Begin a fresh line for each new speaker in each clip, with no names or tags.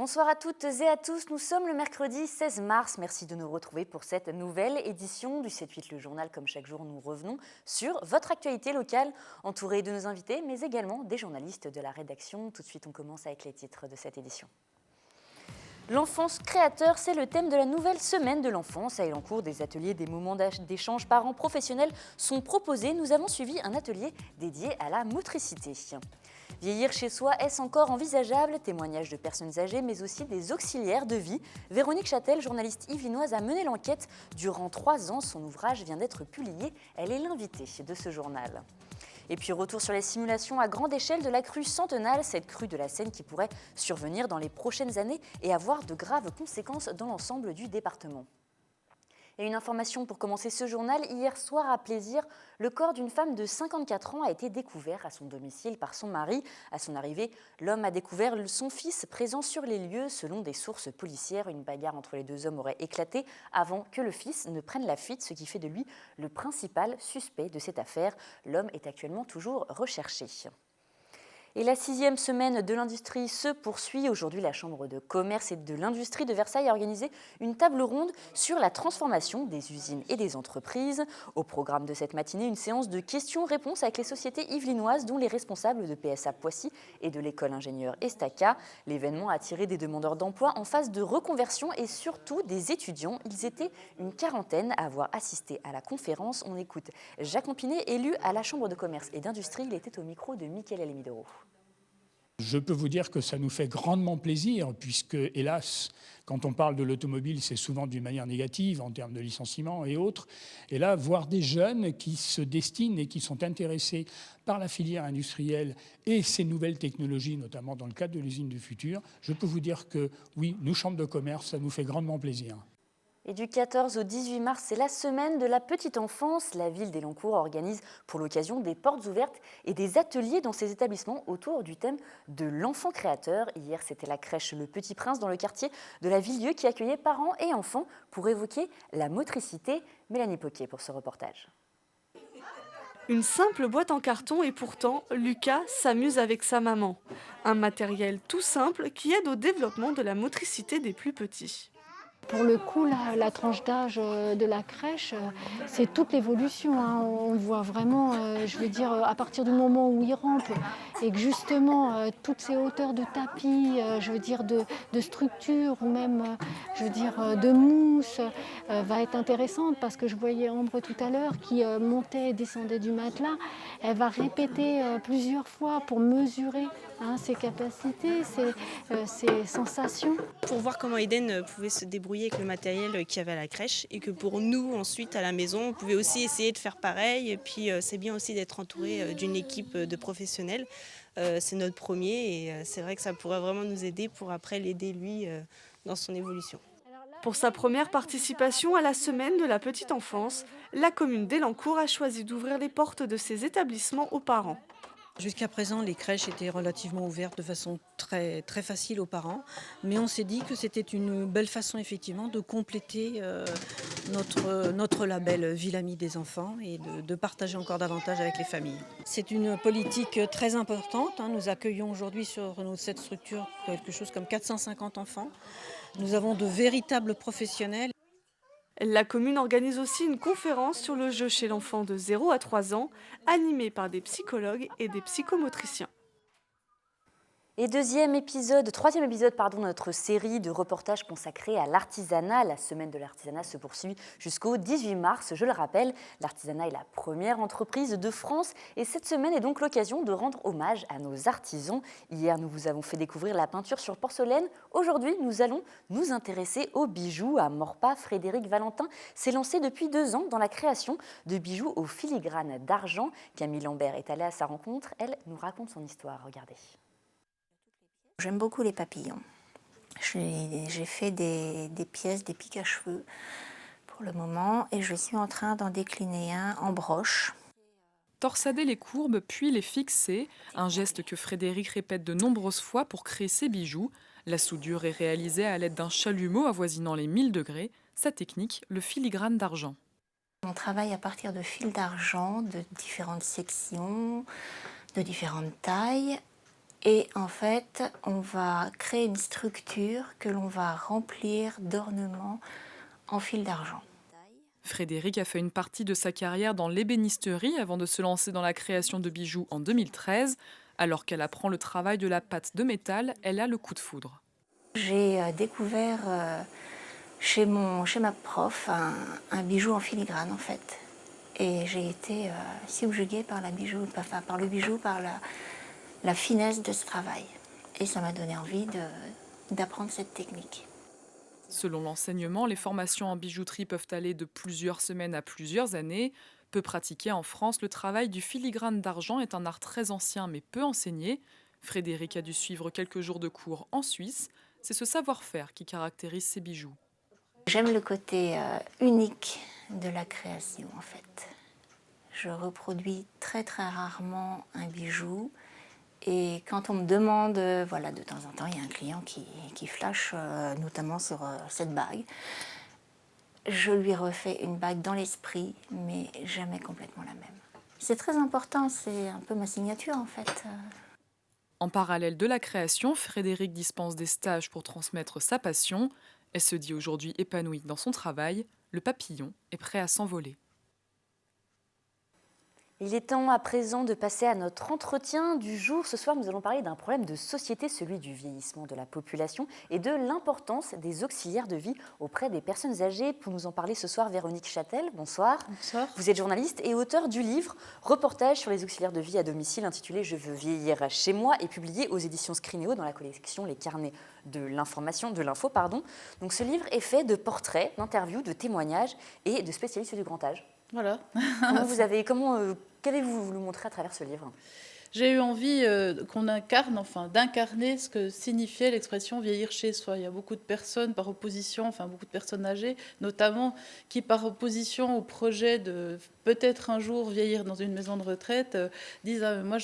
Bonsoir à toutes et à tous, nous sommes le mercredi 16 mars. Merci de nous retrouver pour cette nouvelle édition du 7-8 le journal. Comme chaque jour, nous revenons sur votre actualité locale, entourée de nos invités, mais également des journalistes de la rédaction. Tout de suite, on commence avec les titres de cette édition. L'enfance créateur, c'est le thème de la nouvelle semaine de l'enfance. À Élancourt, des ateliers, des moments d'échange parents professionnels sont proposés. Nous avons suivi un atelier dédié à la motricité. Vieillir chez soi, est-ce encore envisageable? Témoignages de personnes âgées, mais aussi des auxiliaires de vie. Véronique Châtel, journaliste yvelinoise, a mené l'enquête durant 3 ans. Son ouvrage vient d'être publié. Elle est l'invitée de ce journal. Et puis retour sur les simulations à grande échelle de la crue Centenale, cette crue de la Seine qui pourrait survenir dans les prochaines années et avoir de graves conséquences dans l'ensemble du département. Et une information pour commencer ce journal, hier soir à Plaisir, le corps d'une femme de 54 ans a été découvert à son domicile par son mari. À son arrivée, l'homme a découvert son fils présent sur les lieux. Selon des sources policières, une bagarre entre les deux hommes aurait éclaté avant que le fils ne prenne la fuite, ce qui fait de lui le principal suspect de cette affaire. L'homme est actuellement toujours recherché. Et la 6e semaine de l'industrie se poursuit. Aujourd'hui, la Chambre de commerce et de l'industrie de Versailles a organisé une table ronde sur la transformation des usines et des entreprises. Au programme de cette matinée, une séance de questions-réponses avec les sociétés yvelinoises, dont les responsables de PSA Poissy et de l'école ingénieur Estaca. L'événement a attiré des demandeurs d'emploi en phase de reconversion et surtout des étudiants. Ils étaient une quarantaine à avoir assisté à la conférence. On écoute Jacques Ampinet, élu à la Chambre de commerce et d'industrie. Il était au micro de Mickaël Alemidoro.
Je peux vous dire que ça nous fait grandement plaisir puisque, hélas, quand on parle de l'automobile, c'est souvent d'une manière négative en termes de licenciement et autres. Et là, voir des jeunes qui se destinent et qui sont intéressés par la filière industrielle et ces nouvelles technologies, notamment dans le cadre de l'usine du futur, je peux vous dire que oui, nous, Chambre de commerce, ça nous fait grandement plaisir.
Et du 14 au 18 mars, c'est la semaine de la petite enfance. La ville d'Élancourt organise pour l'occasion des portes ouvertes et des ateliers dans ses établissements autour du thème de l'enfant créateur. Hier, c'était la crèche Le Petit Prince dans le quartier de la Villedieu qui accueillait parents et enfants pour évoquer la motricité. Mélanie Poquet pour ce reportage.
Une simple boîte en carton et pourtant, Lucas s'amuse avec sa maman. Un matériel tout simple qui aide au développement de la motricité des plus petits.
Pour le coup, la tranche d'âge de la crèche, c'est toute l'évolution. On le voit vraiment, je veux dire, à partir du moment où il rampe et que justement, toutes ces hauteurs de tapis, je veux dire, de structure ou même, je veux dire, de mousse, va être intéressante parce que je voyais Ambre tout à l'heure qui montait et descendait du matelas. Elle va répéter plusieurs fois pour mesurer ses capacités, ses sensations.
Pour voir comment Eden pouvait se débrouiller avec le matériel qu'il y avait à la crèche et que pour nous ensuite à la maison on pouvait aussi essayer de faire pareil et puis c'est bien aussi d'être entouré d'une équipe de professionnels. C'est notre premier et c'est vrai que ça pourrait vraiment nous aider pour après l'aider lui dans son évolution.
Pour sa première participation à la semaine de la petite enfance, la commune d'Élancourt a choisi d'ouvrir les portes de ses établissements aux parents.
Jusqu'à présent, les crèches étaient relativement ouvertes de façon très, très facile aux parents, mais on s'est dit que c'était une belle façon effectivement de compléter notre label Ville Amie des enfants et de partager encore davantage avec les familles. C'est une politique très importante. Nous accueillons aujourd'hui sur cette structure quelque chose comme 450 enfants. Nous avons de véritables professionnels.
La commune organise aussi une conférence sur le jeu chez l'enfant de 0 à 3 ans, animée par des psychologues et des psychomotriciens.
Et troisième épisode de notre série de reportages consacrés à l'artisanat. La semaine de l'artisanat se poursuit jusqu'au 18 mars. Je le rappelle, l'artisanat est la première entreprise de France et cette semaine est donc l'occasion de rendre hommage à nos artisans. Hier, nous vous avons fait découvrir la peinture sur porcelaine. Aujourd'hui, nous allons nous intéresser aux bijoux. À Morpa, Frédéric Valentin s'est lancé depuis 2 ans dans la création de bijoux au filigrane d'argent. Camille Lambert est allée à sa rencontre. Elle nous raconte son histoire. Regardez.
J'aime beaucoup les papillons. J'ai fait des pièces, des piques à cheveux pour le moment et je suis en train d'en décliner un en broche.
Torsader les courbes puis les fixer, un geste que Frédéric répète de nombreuses fois pour créer ses bijoux. La soudure est réalisée à l'aide d'un chalumeau avoisinant les 1000 degrés. Sa technique, le filigrane d'argent.
On travaille à partir de fils d'argent de différentes sections, de différentes tailles. Et en fait, on va créer une structure que l'on va remplir d'ornements en fil d'argent.
Frédéric a fait une partie de sa carrière dans l'ébénisterie avant de se lancer dans la création de bijoux en 2013. Alors qu'elle apprend le travail de la pâte de métal, elle a le coup de foudre.
J'ai découvert chez ma prof un bijou en filigrane en fait. Et j'ai été subjuguée par le bijou, par la finesse de ce travail. Et ça m'a donné envie d'apprendre cette technique.
Selon l'enseignement, les formations en bijouterie peuvent aller de plusieurs semaines à plusieurs années. Peu pratiqué en France, le travail du filigrane d'argent est un art très ancien mais peu enseigné. Frédéric a dû suivre quelques jours de cours en Suisse. C'est ce savoir-faire qui caractérise ses bijoux.
J'aime le côté unique de la création en fait. Je reproduis très très rarement un bijou. Et quand on me demande, voilà, de temps en temps, il y a un client qui flash, notamment sur cette bague. Je lui refais une bague dans l'esprit, mais jamais complètement la même. C'est très important, c'est un peu ma signature en fait.
En parallèle de la création, Frédéric dispense des stages pour transmettre sa passion. Elle se dit aujourd'hui épanouie dans son travail. Le papillon est prêt à s'envoler.
Il est temps à présent de passer à notre entretien du jour. Ce soir, nous allons parler d'un problème de société, celui du vieillissement de la population et de l'importance des auxiliaires de vie auprès des personnes âgées. Pour nous en parler ce soir, Véronique Châtel, bonsoir.
Bonsoir.
Vous êtes journaliste et auteur du livre « Reportage sur les auxiliaires de vie à domicile » intitulé « Je veux vieillir chez moi » et publié aux éditions Scrinéo dans la collection Les Carnets de l'info. Donc ce livre est fait de portraits, d'interviews, de témoignages et de spécialistes du grand âge.
Voilà.
Qu'avez-vous voulu montrer à travers ce livre ?
J'ai eu envie d'incarner ce que signifiait l'expression vieillir chez soi. Il y a beaucoup de personnes par opposition, beaucoup de personnes âgées, notamment, qui par opposition au projet de peut-être un jour vieillir dans une maison de retraite, disent moi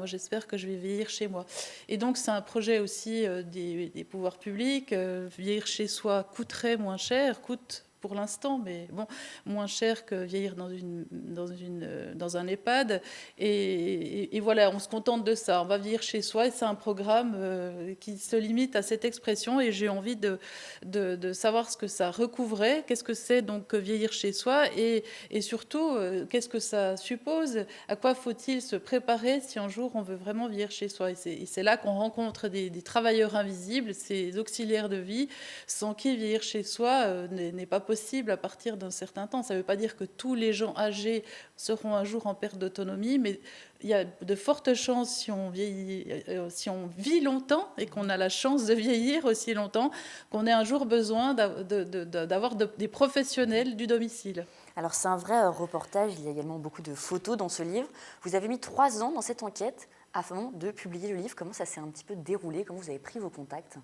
j'espère que je vais vieillir chez moi. Et donc c'est un projet aussi des pouvoirs publics. Vieillir chez soi coûterait moins cher, coûte pour l'instant, mais bon, moins cher que vieillir dans un EHPAD. Et voilà, on se contente de ça. On va vieillir chez soi et c'est un programme qui se limite à cette expression. Et j'ai envie de savoir ce que ça recouvrait, qu'est-ce que c'est donc vieillir chez soi et surtout, qu'est-ce que ça suppose, à quoi faut-il se préparer si un jour on veut vraiment vieillir chez soi. Et c'est là qu'on rencontre des travailleurs invisibles, ces auxiliaires de vie, sans qui vieillir chez soi n'est pas possible à partir d'un certain temps. Ça ne veut pas dire que tous les gens âgés seront un jour en perte d'autonomie, mais il y a de fortes chances, si on vit longtemps et qu'on a la chance de vieillir aussi longtemps, qu'on ait un jour besoin d'avoir des professionnels du domicile.
Alors c'est un vrai reportage, il y a également beaucoup de photos dans ce livre. Vous avez mis 3 ans dans cette enquête avant de publier le livre. Comment ça s'est un petit peu déroulé ? Comment vous avez pris vos contacts ?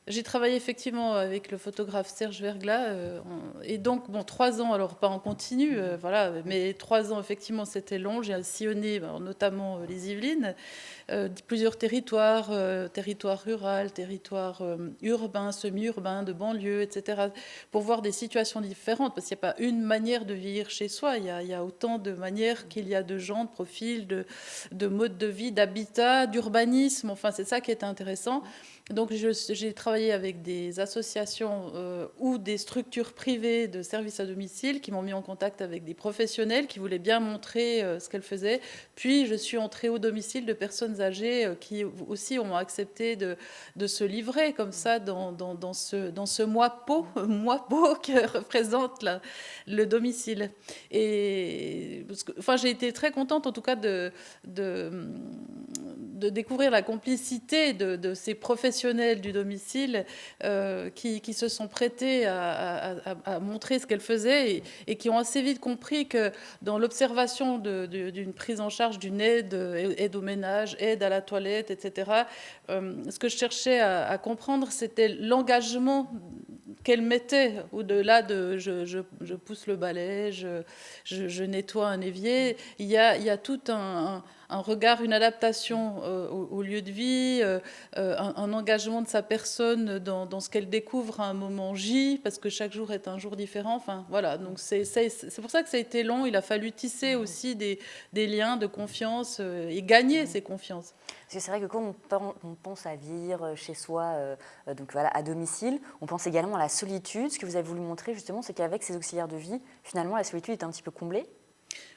J'ai travaillé effectivement avec le photographe Serge Verglas, et donc 3 ans, alors pas en continu, mais 3 ans effectivement c'était long. J'ai sillonné notamment les Yvelines, plusieurs territoires, territoires ruraux, territoires urbains, semi-urbains, de banlieue, etc., pour voir des situations différentes, parce qu'il n'y a pas une manière de vieillir chez soi, il y a autant de manières qu'il y a de gens, de profils, de modes de vie, d'habitat, d'urbanisme, c'est ça qui est intéressant. Donc j'ai travaillé avec des associations ou des structures privées de services à domicile qui m'ont mis en contact avec des professionnels qui voulaient bien montrer ce qu'elles faisaient. Puis je suis entrée au domicile de personnes âgées qui aussi ont accepté de se livrer comme ça dans ce moi-peau que représente le domicile. Et j'ai été très contente en tout cas de découvrir la complicité de ces professionnels du domicile qui se sont prêtés à montrer ce qu'elles faisaient et qui ont assez vite compris que dans l'observation d'une prise en charge, d'une aide au ménage, aide à la toilette, etc., ce que je cherchais à comprendre, c'était l'engagement qu'elle mettait au-delà de je pousse le balai, je nettoie un évier. Il y a tout un regard, une adaptation au lieu de vie, un engagement de sa personne dans ce qu'elle découvre à un moment J, parce que chaque jour est un jour différent. Enfin, voilà, donc c'est pour ça que ça a été long. Il a fallu tisser aussi des liens de confiance et gagner ces confiances.
Parce que c'est vrai que quand on pense à vieillir chez soi, donc voilà, à domicile, on pense également à la solitude. Ce que vous avez voulu montrer justement, c'est qu'avec ces auxiliaires de vie, finalement, la solitude est un petit peu comblée.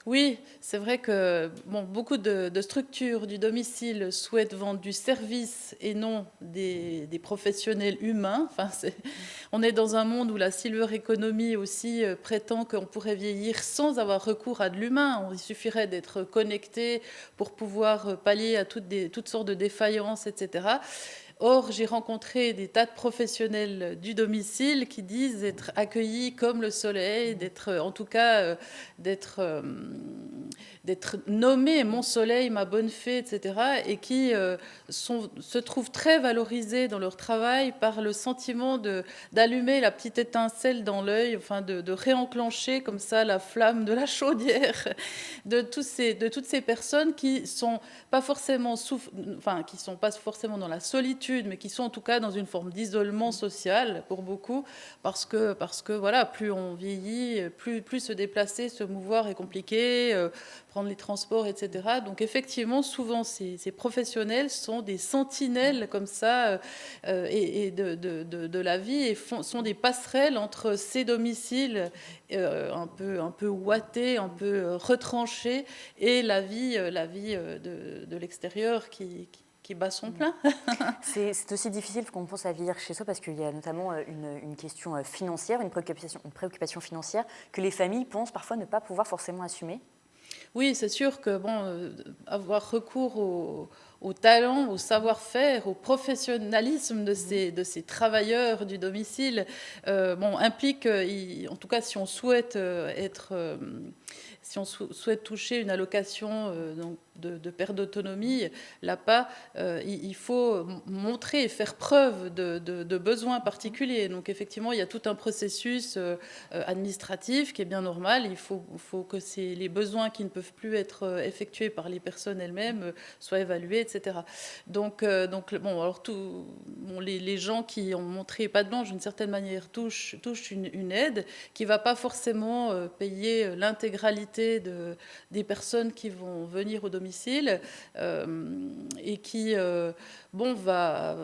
Oui, c'est vrai que beaucoup de structures du domicile souhaitent vendre du service et non des professionnels humains. Enfin, on est dans un monde où la silver economy aussi prétend qu'on pourrait vieillir sans avoir recours à de l'humain. Il suffirait d'être connecté pour pouvoir pallier à toutes sortes de défaillances, etc. Or, j'ai rencontré des tas de professionnels du domicile qui disent être accueillis comme le soleil, d'être, en tout cas, d'être nommés mon soleil, ma bonne fée, etc. et qui se trouvent très valorisés dans leur travail par le sentiment d'allumer la petite étincelle dans l'œil, enfin de réenclencher comme ça la flamme de la chaudière de toutes ces personnes qui sont pas forcément qui sont pas forcément dans la solitude, mais qui sont en tout cas dans une forme d'isolement social pour beaucoup, parce que voilà, plus on vieillit, plus se déplacer, se mouvoir est compliqué, prendre les transports, etc. Donc effectivement, souvent ces professionnels sont des sentinelles comme ça et de la vie et sont des passerelles entre ces domiciles un peu ouatés, un peu retranchés et la vie de l'extérieur qui bat son plein.
C'est aussi difficile qu'on pense à vieillir chez soi parce qu'il y a notamment une question financière, une préoccupation financière que les familles pensent parfois ne pas pouvoir forcément assumer.
Oui, c'est sûr que avoir recours au talent, au savoir-faire, au professionnalisme de ces travailleurs du domicile implique, en tout cas si on souhaite souhaite toucher une allocation de perte d'autonomie, l'APA, il faut montrer et faire preuve de besoins particuliers. Donc effectivement, il y a tout un processus administratif qui est bien normal. Il faut que les besoins qui ne peuvent plus être effectués par les personnes elles-mêmes soient évalués, etc. Donc alors les gens qui ont montré patte blanche d'une certaine manière touchent une aide qui ne va pas forcément payer l'intégralité des personnes qui vont venir au domicile et qui va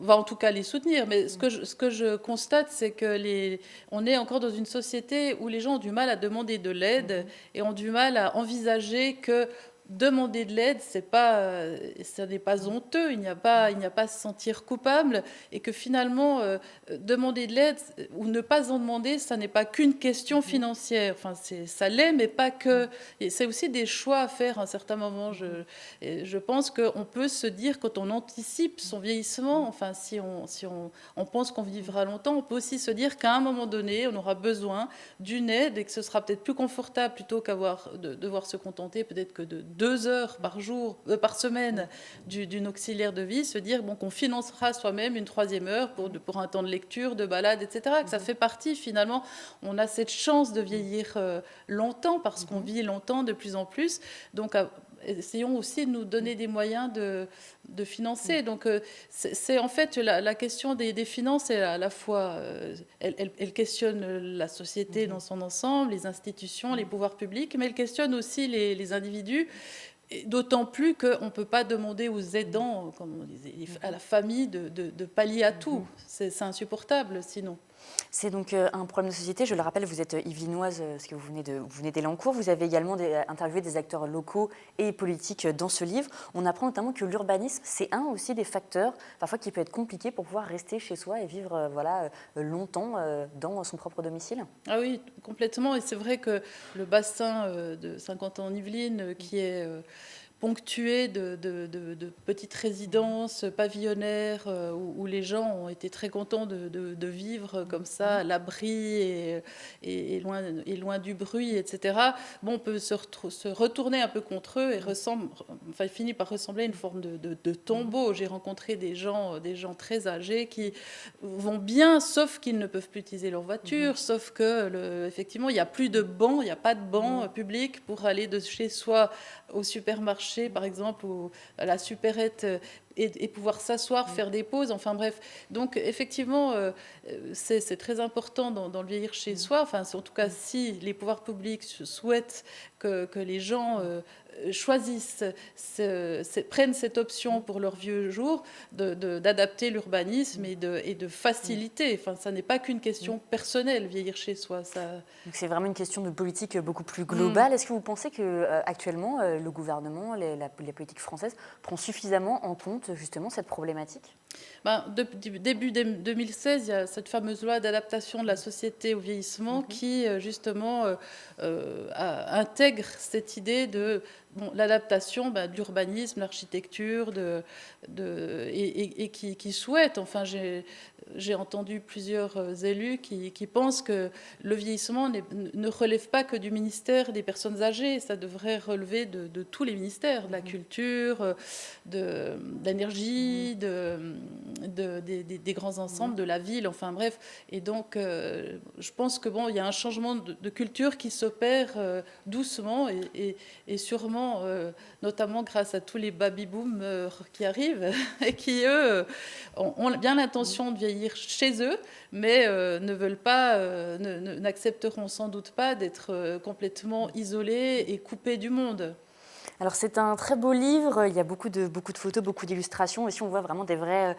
en tout cas les soutenir. Mais ce que je constate, c'est que on est encore dans une société où les gens ont du mal à demander de l'aide et ont du mal à envisager que demander de l'aide, ça n'est pas honteux, il n'y a pas à se sentir coupable, et que finalement, demander de l'aide ou ne pas en demander, ça n'est pas qu'une question financière. Enfin, ça l'est, mais pas que. Et c'est aussi des choix à faire à un certain moment. Je pense qu'on peut se dire, quand on anticipe son vieillissement, enfin, si on pense qu'on vivra longtemps, on peut aussi se dire qu'à un moment donné, on aura besoin d'une aide et que ce sera peut-être plus confortable plutôt de devoir se contenter peut-être que de 2 heures par semaine d'une auxiliaire de vie, se dire qu'on financera soi-même une 3e heure pour un temps de lecture, de balade, etc. Que ça fait partie, finalement, on a cette chance de vieillir longtemps parce qu'on vit longtemps de plus en plus. Donc, essayons aussi de nous donner des moyens de financer. Donc, c'est en fait la question des finances, est à la fois, elle questionne la société dans son ensemble, les institutions, les pouvoirs publics, mais elle questionne aussi les individus. D'autant plus qu'on ne peut pas demander aux aidants, comme on disait, à la famille, de pallier à tout. C'est insupportable sinon.
C'est donc un problème de société. Je le rappelle, vous êtes yvelinoise, parce que vous venez d'Elancourt. Vous avez également interviewé des acteurs locaux et politiques dans ce livre. On apprend notamment que l'urbanisme, c'est aussi des facteurs, parfois qui peut être compliqué pour pouvoir rester chez soi et vivre longtemps dans son propre domicile.
Ah oui, complètement. Et c'est vrai que le bassin de Saint-Quentin-en-Yvelines, qui est ponctué de petites résidences pavillonnaires où les gens ont été très contents de vivre comme ça, à l'abri et loin du bruit, etc. On peut se retourner un peu contre eux et finit par ressembler à une forme de tombeau. J'ai rencontré des gens très âgés qui vont bien, sauf qu'ils ne peuvent plus utiliser leur voiture, sauf que effectivement, il n'y a plus de bancs, il n'y a pas de bancs publics pour aller de chez soi au supermarché marcher, par exemple, à la supérette et pouvoir s'asseoir, faire des pauses, enfin bref. Donc effectivement, c'est très important dans le vieillir chez soi. Enfin, en tout cas, si les pouvoirs publics souhaitent que les gens choisissent, prennent cette option pour leur vieux jour, d'adapter l'urbanisme et de faciliter. Enfin, ça n'est pas qu'une question personnelle, vieillir chez soi.
Donc c'est vraiment une question de politique beaucoup plus globale. Est-ce que vous pensez qu'actuellement, le gouvernement, les politiques françaises prend suffisamment en compte justement cette problématique ?
Début 2016, il y a cette fameuse loi d'adaptation de la société au vieillissement qui, justement, intègre cette idée de l'adaptation de l'urbanisme, l'architecture, et qui souhaite, enfin j'ai entendu plusieurs élus qui pensent que le vieillissement ne relève pas que du ministère des personnes âgées, ça devrait relever de tous les ministères, de la culture, de l'énergie, des grands ensembles, de la ville, enfin bref. Et donc, je pense que il y a un changement de culture qui s'opère doucement et sûrement, notamment grâce à tous les baby-boomers qui arrivent et qui, eux, ont bien l'intention de vieillir chez eux, mais ne veulent pas, n'accepteront sans doute pas d'être complètement isolés et coupés du monde.
Alors c'est un très beau livre, il y a beaucoup de photos, beaucoup d'illustrations. Ici on voit vraiment des vraies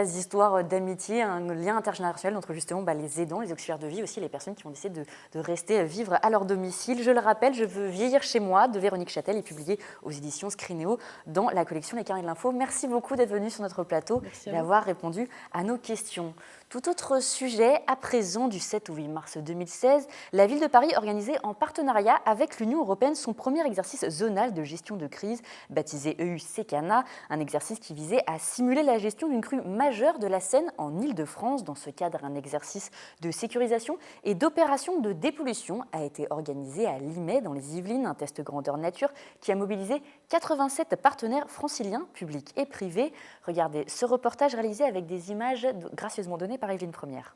histoires d'amitié, un lien intergénérationnel entre justement les aidants, les auxiliaires de vie, aussi les personnes qui ont décidé de rester vivre à leur domicile. Je le rappelle, Je veux vieillir chez moi de Véronique Châtel est publié aux éditions Scrinéo dans la collection Les Carnets de l'Info. Merci beaucoup d'être venu sur notre plateau et d'avoir répondu à nos questions. Tout autre sujet, à présent, du 7 au 8 mars 2016, la ville de Paris organisait en partenariat avec l'Union européenne son premier exercice zonal de gestion de crise, baptisé EU-SECANA, un exercice qui visait à simuler la gestion d'une crue majeure de la Seine en Île-de-France. Dans ce cadre, un exercice de sécurisation et d'opération de dépollution a été organisé à Limay, dans les Yvelines, un test grandeur nature qui a mobilisé 87 partenaires franciliens, publics et privés. Regardez ce reportage réalisé avec des images gracieusement données par Evelyne Première.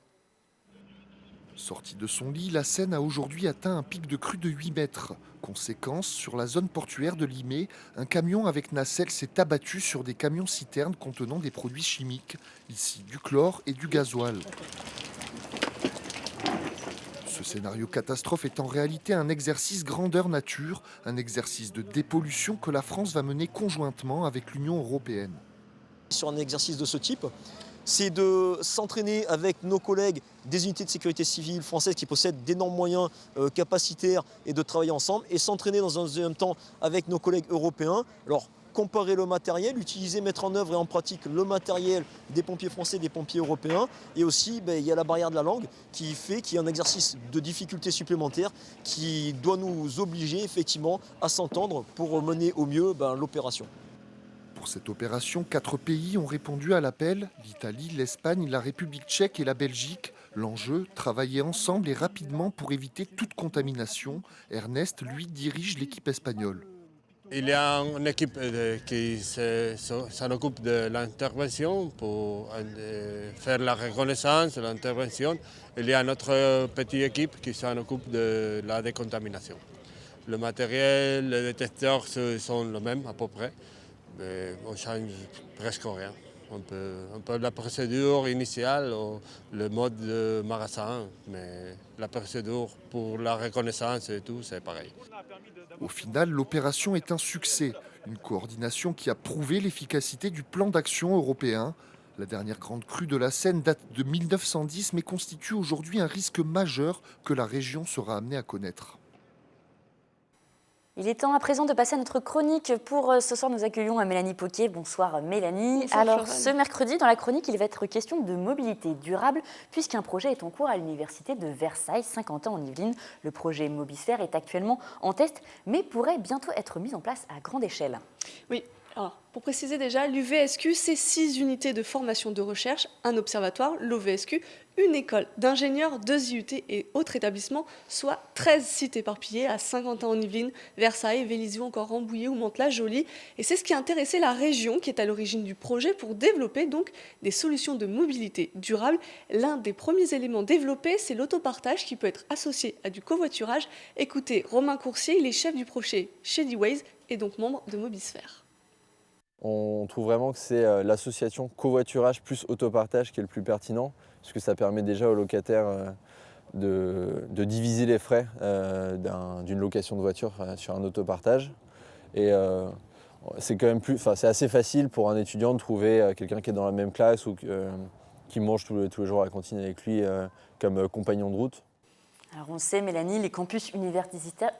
Sortie de son lit, la Seine a aujourd'hui atteint un pic de crue de 8 mètres. Conséquence, sur la zone portuaire de Limay, un camion avec nacelle s'est abattu sur des camions-citernes contenant des produits chimiques, ici du chlore et du gasoil. Ce scénario catastrophe est en réalité un exercice grandeur nature, un exercice de dépollution que la France va mener conjointement avec l'Union européenne.
Sur un exercice de ce type, c'est de s'entraîner avec nos collègues des unités de sécurité civile françaises qui possèdent d'énormes moyens capacitaires et de travailler ensemble, et s'entraîner dans un deuxième temps avec nos collègues européens. Alors, comparer le matériel, utiliser, mettre en œuvre et en pratique le matériel des pompiers français, des pompiers européens. Et aussi, il y a la barrière de la langue qui fait qu'il y a un exercice de difficulté supplémentaire qui doit nous obliger effectivement à s'entendre pour mener au mieux l'opération.
Pour cette opération, 4 pays ont répondu à l'appel, l'Italie, l'Espagne, la République tchèque et la Belgique. L'enjeu, travailler ensemble et rapidement pour éviter toute contamination. Ernest, lui, dirige l'équipe espagnole.
Il y a une équipe qui s'en occupe de l'intervention pour faire la reconnaissance, l'intervention. Il y a notre petite équipe qui s'en occupe de la décontamination. Le matériel, les détecteurs sont les mêmes à peu près. Mais on ne change presque rien. Un peu la procédure initiale, le mode de magasin, mais la procédure pour la reconnaissance et tout, c'est pareil.
Au final, l'opération est un succès. Une coordination qui a prouvé l'efficacité du plan d'action européen. La dernière grande crue de la Seine date de 1910, mais constitue aujourd'hui un risque majeur que la région sera amenée à connaître.
Il est temps à présent de passer à notre chronique. Pour ce soir, nous accueillons Mélanie Poquet. Bonsoir Mélanie.
Bonsoir,
alors
Florence.
ce mercredi, dans la chronique, il va être question de mobilité durable puisqu'un projet est en cours à l'université de Versailles, Saint-Quentin en Yvelines. Le projet Mobisphère est actuellement en test, mais pourrait bientôt être mis en place à grande échelle.
Oui. Alors, pour préciser déjà, l'UVSQ, c'est 6 unités de formation de recherche, un observatoire, l'OVSQ, une école d'ingénieurs, 2 IUT et autres établissements, soit 13 sites éparpillés à Saint-Quentin en Yvelines, Versailles, Vélizy, encore Rambouillet ou Mantes-la-Jolie. Et c'est ce qui a intéressé la région qui est à l'origine du projet pour développer donc des solutions de mobilité durable. L'un des premiers éléments développés, c'est l'autopartage qui peut être associé à du covoiturage. Écoutez, Romain Coursier, il est chef du projet chez D-Ways est donc membre de Mobisphère.
On trouve vraiment que c'est l'association covoiturage plus autopartage qui est le plus pertinent, parce que ça permet déjà aux locataires de diviser les frais d'une location de voiture sur un autopartage. Et c'est quand même c'est assez facile pour un étudiant de trouver quelqu'un qui est dans la même classe ou qui mange tous les jours à la cantine avec lui comme compagnon de route.
Alors on sait, Mélanie, les campus universitaires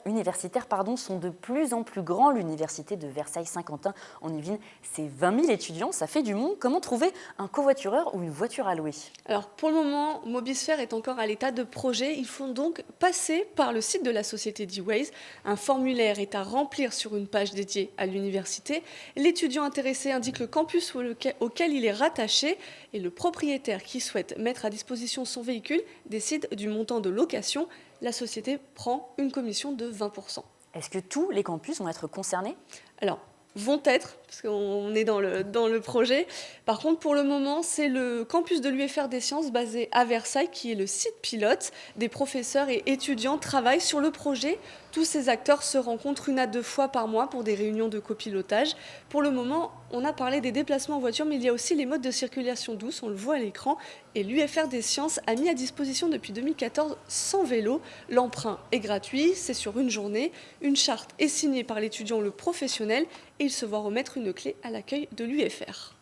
sont de plus en plus grands. L'université de Versailles-Saint-Quentin en Yvelines, c'est 20 000 étudiants, ça fait du monde. Comment trouver un covoitureur ou une voiture à louer?
Alors pour le moment, Mobisphère est encore à l'état de projet. Il faut donc passer par le site de la société D-Ways. Un formulaire est à remplir sur une page dédiée à l'université. L'étudiant intéressé indique le campus auquel il est rattaché et le propriétaire qui souhaite mettre à disposition son véhicule décide du montant de location. La société prend une commission de 20%.
Est-ce que tous les campus vont être concernés?
Alors, vont être, parce qu'on est dans le projet. Par contre, pour le moment, c'est le campus de l'UFR des sciences basé à Versailles qui est le site pilote. Des professeurs et étudiants travaillent sur le projet. Tous ces acteurs se rencontrent 1 à 2 fois par mois pour des réunions de copilotage. Pour le moment, on a parlé des déplacements en voiture, mais il y a aussi les modes de circulation douce, on le voit à l'écran. Et l'UFR des sciences a mis à disposition depuis 2014 100 vélos. L'emprunt est gratuit, c'est sur une journée. Une charte est signée par l'étudiant ou le professionnel et il se voit remettre une clé à l'accueil de l'UFR.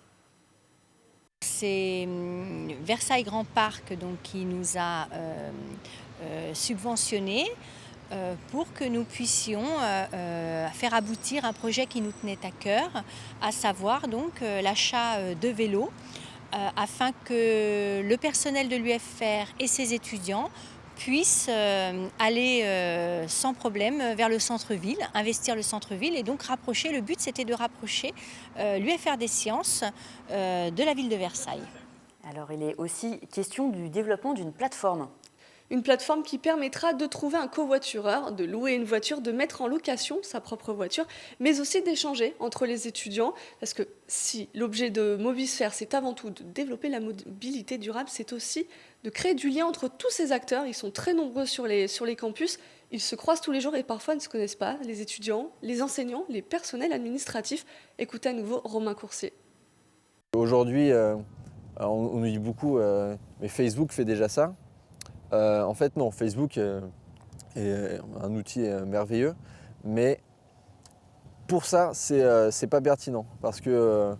C'est Versailles Grand Parc donc, qui nous a subventionnés pour que nous puissions faire aboutir un projet qui nous tenait à cœur, à savoir donc l'achat de vélos, afin que le personnel de l'UFR et ses étudiants puissent aller sans problème vers le centre-ville, investir le centre-ville et donc rapprocher. Le but, c'était de rapprocher l'UFR des sciences de la ville de Versailles.
Alors, il est aussi question du développement d'une plateforme.
Une plateforme qui permettra de trouver un covoitureur, de louer une voiture, de mettre en location sa propre voiture, mais aussi d'échanger entre les étudiants. Parce que si l'objet de Mobisphère, c'est avant tout de développer la mobilité durable, c'est aussi de créer du lien entre tous ces acteurs. Ils sont très nombreux sur les campus. Ils se croisent tous les jours et parfois ne se connaissent pas. Les étudiants, les enseignants, les personnels administratifs. Écoutez à nouveau Romain Coursier.
Aujourd'hui, on nous dit beaucoup, mais Facebook fait déjà ça. En fait, non, Facebook est un outil merveilleux, mais pour ça, c'est pas pertinent parce que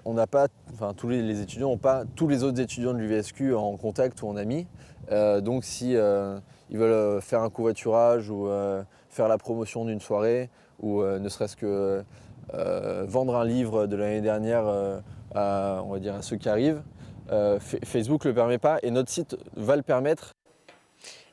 on n'a pas, tous les étudiants n'ont pas tous les autres étudiants de l'UVSQ en contact ou en amis. Donc, si ils veulent faire un covoiturage ou faire la promotion d'une soirée ou ne serait-ce que vendre un livre de l'année dernière on va dire à ceux qui arrivent, Facebook ne le permet pas et notre site va le permettre.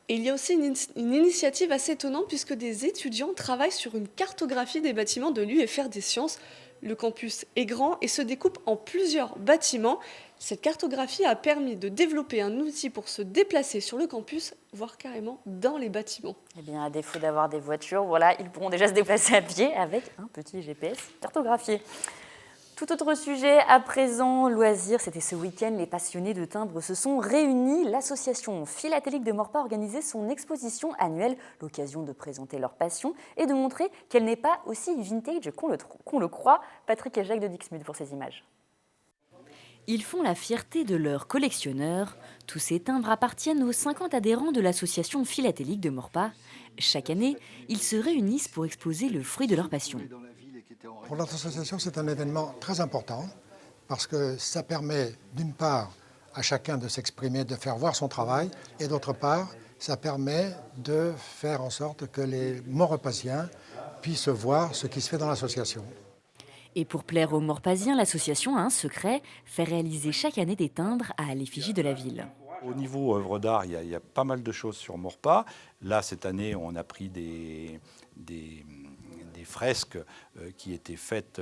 Et il y a aussi une initiative assez étonnante puisque des étudiants travaillent sur une cartographie des bâtiments de l'UFR des sciences. Le campus est grand et se découpe en plusieurs bâtiments. Cette cartographie a permis de développer un outil pour se déplacer sur le campus, voire carrément dans les bâtiments.
Eh bien, à défaut d'avoir des voitures, voilà, ils pourront déjà se déplacer à pied avec un petit GPS cartographié. Tout autre sujet à présent, loisirs. C'était ce week-end, les passionnés de timbres se sont réunis. L'association philatélique de Maurepas a organisé son exposition annuelle, l'occasion de présenter leur passion et de montrer qu'elle n'est pas aussi vintage qu'on le croit. Patrick et Jacques de Dixmude pour ces images. Ils font la fierté de leurs collectionneurs. Tous ces timbres appartiennent aux 50 adhérents de l'association philatélique de Maurepas. Chaque année, ils se réunissent pour exposer le fruit de leur passion.
Pour notre association, c'est un événement très important parce que ça permet d'une part à chacun de s'exprimer, de faire voir son travail et d'autre part, ça permet de faire en sorte que les Maurepasiens puissent voir ce qui se fait dans l'association.
Et pour plaire aux Maurepasiens, l'association a un secret, faire réaliser chaque année des timbres à l'effigie de la ville.
Au niveau œuvre d'art, il y a pas mal de choses sur Maurepas. Là, cette année, on a pris des fresques qui étaient faites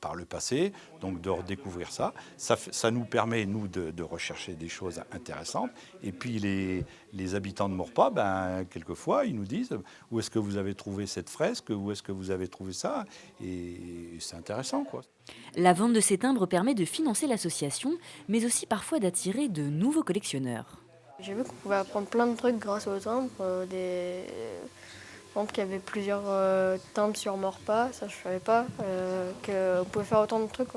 par le passé, donc de redécouvrir ça. Ça nous permet, nous, de rechercher des choses intéressantes. Et puis les habitants de Maurepas, quelquefois, ils nous disent « Où est-ce que vous avez trouvé cette fresque ? Où est-ce que vous avez trouvé ça ?» Et c'est intéressant, quoi.
La vente de ces timbres permet de financer l'association, mais aussi parfois d'attirer de nouveaux collectionneurs.
J'ai vu qu'on pouvait apprendre plein de trucs grâce aux timbres, exemple qu'il y avait plusieurs timbres sur Maurepas, ça je ne savais pas, qu'on pouvait faire autant de trucs,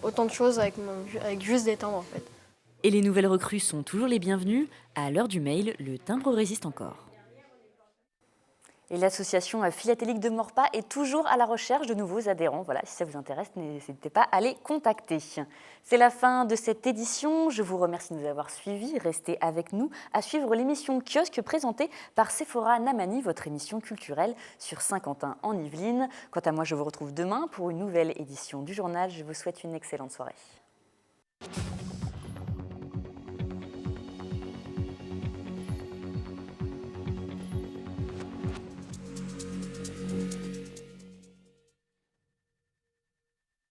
autant de choses avec juste des timbres en fait.
Et les nouvelles recrues sont toujours les bienvenues. À l'heure du mail, le timbre résiste encore. Et l'association philatélique de Maurepas est toujours à la recherche de nouveaux adhérents. Voilà, si ça vous intéresse, n'hésitez pas à les contacter. C'est la fin de cette édition. Je vous remercie de nous avoir suivis. Restez avec nous à suivre l'émission Kiosque présentée par Sephora Namani, votre émission culturelle sur Saint-Quentin en Yvelines. Quant à moi, je vous retrouve demain pour une nouvelle édition du journal. Je vous souhaite une excellente soirée.